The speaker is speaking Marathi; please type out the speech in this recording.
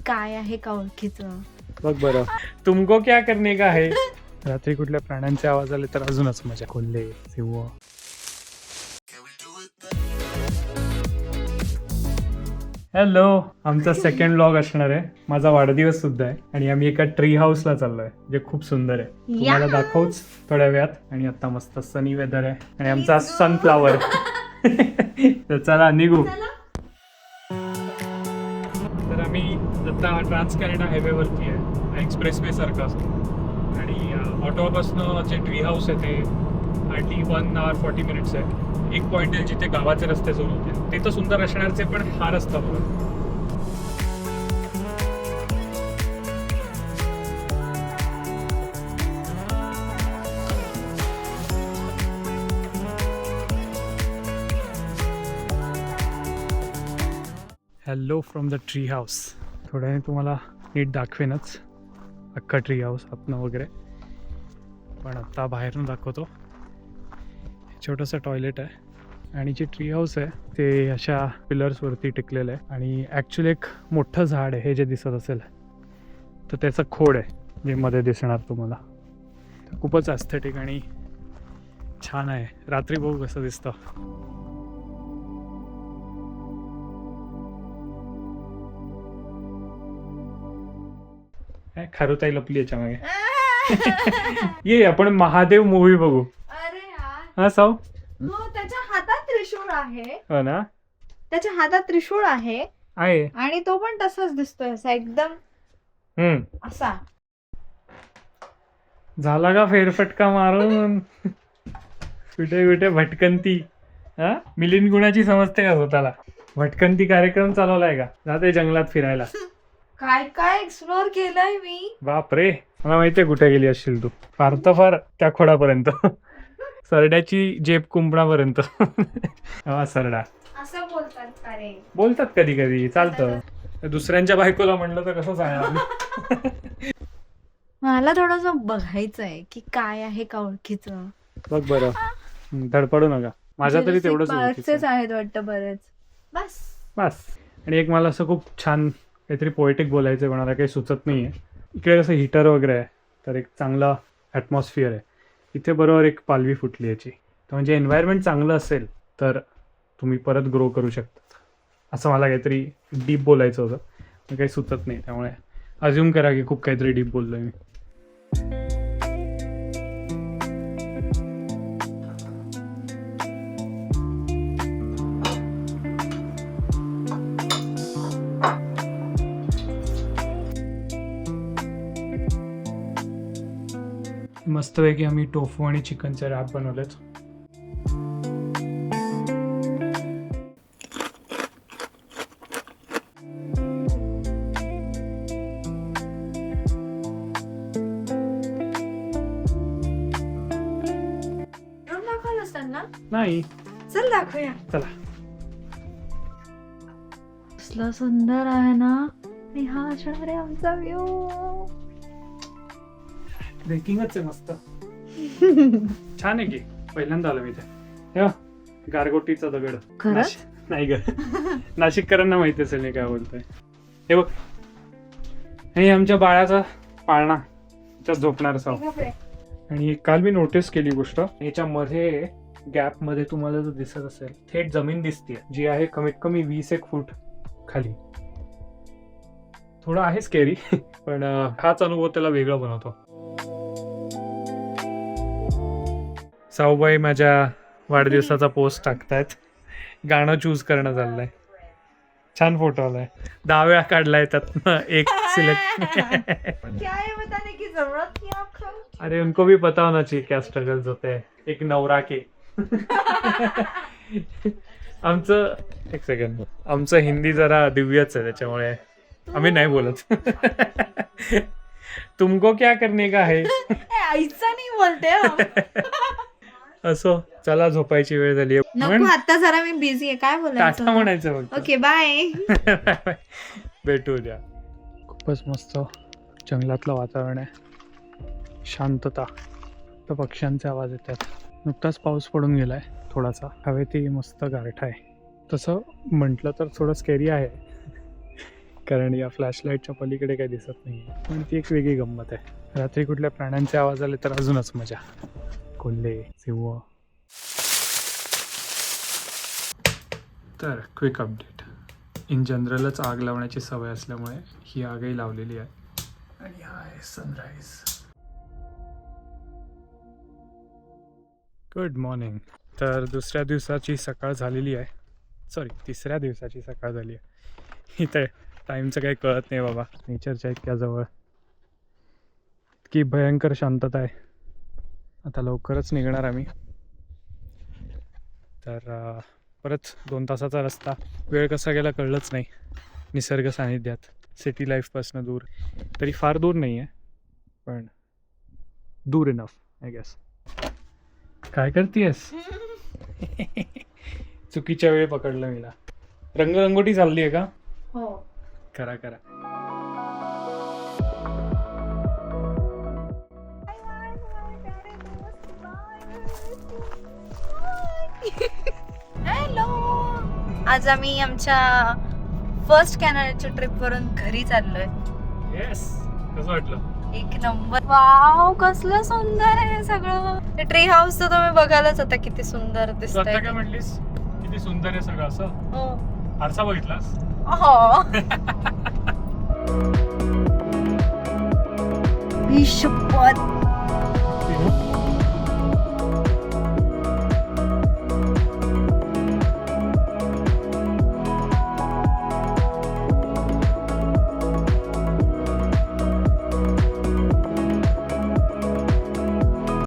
काय आहे का ओळखीचं. बघ बरं, तुमको क्या करने का है. रात्री कुठल्या प्राण्यांचे आवाज आले तर अजूनच मजा. कोल्हे, सिंह. हॅलो, आमचा सेकंड व्लॉग असणार आहे. माझा वाढदिवस सुद्धा आहे आणि आम्ही एका ट्री हाऊसला चाललोय जे खूप सुंदर आहे. तुम्हाला दाखवूच थोड्या वेळात. आणि आता मस्त सनी वेदर आहे आणि आमचा सनफ्लावर. तर चला निघू. तर आम्ही आता ट्रान्स कॅनडा हायवेवरती आहे. एक्सप्रेसवे सारखं असतो आणि ऑटोपासनं जे ट्री हाऊस आहे ते हार्डली 1 hour 40 minutes आहे. एक पॉईंट आहे जिथे गावाचे रस्ते सुरू होते. ते तर सुंदर असणारचे, पण हा रस्ता बघा. Hello from the tree house. थोड्याने तुम्हाला नीट दाखवेनच अख्खा ट्री हाऊस आतनं वगैरे, पण आत्ता बाहेरून दाखवतो. छोटंसं टॉयलेट आहे आणि जे ट्री हाऊस आहे ते अशा पिलर्सवरती टिकलेलं आहे. आणि ॲक्च्युली एक मोठं झाड आहे हे जे दिसत असेल तर त्याचं खोड आहे जे मध्ये दिसणार तुम्हाला. खूपच ॲस्थेटिक आणि छान आहे. रात्री बघू कसं दिसतं. खारुताई लपली याच्यामागे. ये आपण महादेव मूवी बघू. अरे यार, हा साऊ. हो त्याच्या हातात त्रिशूळ आहे. हो ना, त्याच्या हातात त्रिशूळ आहे आहे. आणि तो पण तसाच दिसतोय, असा एकदम असा. झाला का फेरफटका मारून. कुठे कुठे भटकंती. हा, मिलिंद गुणाची समजते का स्वतःला. भटकंती कार्यक्रम चालवलाय का. जाते जंगलात फिरायला. काय काय एक्सप्लोर केलंय मी. बाप रे, मला माहितीये कुठे गेली असशील तू. फार तर फार त्या खोडापर्यंत. सरड्याची जेब कुंपणापर्यंत. हा सरडा असं बोलतात का रे. बोलतात कधी कधी, चालतं. दुसऱ्यांच्या बायकोला म्हणलं तर कसं सांगणार. मला थोडस बघायचंय की काय आहे का ओळखीचं. बघ बरं, धडपडू नका. माझ्या तरी तेवढंच पार्कचेच आहेत वाटतं बरेच. बस बस. आणि एक मला असं खूप छान काहीतरी पोएटिक बोलायचं आहे, कोणाला काही सुचत नाही आहे. इकडे कसं हिटर वगैरे आहे तर एक चांगला ॲटमॉस्फिअर आहे. इथे बरोबर एक पालवी फुटली याची. तर म्हणजे एन्व्हायरमेंट चांगलं असेल तर तुम्ही परत ग्रो करू शकता. असं मला काहीतरी डीप बोलायचं होतं, पण काही सुचत नाही. त्यामुळे अज्युम करा की खूप काहीतरी डीप बोललो मी. मस्तपैकी आम्ही टोफू आणि चिकनचे रॅप बनवलेत. दाखवलंस त्यांना. नाही, चल दाखवूया. चला. कसलं सुंदर आहे ना. आणि हा असणार आहे आमचा व्ह्यू. ब्रेकिंगच आहे मस्त. छान आहे की. पहिल्यांदा आलं मी ते. गारगोटीचा दगड. खरंच नाही ग, नाशिककरांना माहिती असेल मी काय बोलतोय. हे बघ, आणि आमच्या बाळाचा पाळणा त्याच्यात झोपणार असावं. आणि काल मी नोटीस केली गोष्ट, याच्यामध्ये गॅप मध्ये तुम्हाला जर दिसत असेल थेट जमीन दिसते जी आहे कमीत कमी 20 फूट खाली. थोडं आहे स्केरी, पण हाच अनुभव त्याला वेगळा बनवतो. साऊबाई माझ्या वाढदिवसाचा पोस्ट टाकतायत. गाणं चूज करणं चाललंय. छान फोटो आलाय. 10 वेळा काढलाय त्यात एक सिलेक्ट. क्या है बताने की जरूरत थी आपको. अरे उनको भी पता होना चाहिए क्या स्ट्रगल्स होते हैं एक नवरा के. आमचं एक सेकंड, आमचं हिंदी जरा दिव्यच आहे त्याच्यामुळे आम्ही नाही बोलत. तुमको क्या करने का है. ऐसा नाही बोलते. असो, चला झोपायची वेळ झाली. नको आता जरा मी बिझी आहे. काय टाटा बोलायचं. म्हणायचं फक्त. Okay bye. भेटू द्या. खूपच मस्त जंगलातलं वातावरण आहे. शांतता. तर पक्ष्यांचे आवाज येतात. नुकताच पाऊस पडून गेलाय थोडासा. हवेतही मस्त गारठा आहे. तसं म्हटलं तर थोडं स्केरी आहे कारण या फ्लॅशलाईटच्या पलीकडे काही दिसत नाही पण ती एक वेगळी गंमत आहे. रात्री कुठल्या प्राण्यांचे आवाज आले तर अजूनच मजा. कोल्हे, सिंह. तर क्विक अपडेट, इन जनरलच आग लावण्याची सवय असल्यामुळे ही आगही लावलेली आहे. आणि हा आहे सनराईज. Good morning. तर दुसऱ्या दिवसाची सकाळ झालेली आहे. सॉरी, तिसऱ्या दिवसाची सकाळ झाली आहे. इथे टाईमचं काही कळत नाही बाबा. नेचरच्या इतक्या जवळ इतकी भयंकर शांतता आहे. आता लवकरच निघणार आम्ही. तर परत 2 तासाचा रस्ता. वेळ कसा गेला कळलंच नाही. निसर्ग सानिध्यात, सिटी लाईफपासून दूर. तरी फार दूर नाही आहे पण दूर इनफ आय गेस. काय करतेस? चुकीच्या वेळी पकडलं मीला. रंगरंगोटी चालली आहे का? हो. करा करा. हॅलो. आज आम्ही आमच्या फर्स्ट कॅनडाच्या ट्रिप वरून घरी चाललोय. येस. कसं वाटलं? एक नंबर. वाव, कसलं सुंदर आहे सगळं. ट्री हाऊस तर तुम्ही बघायलाच आता किती सुंदर तू आता दिसतंय. काय म्हटलीस? किती सुंदर आहे सगळं असं? हो. आरसा बघितलास? हो. ही शपथ.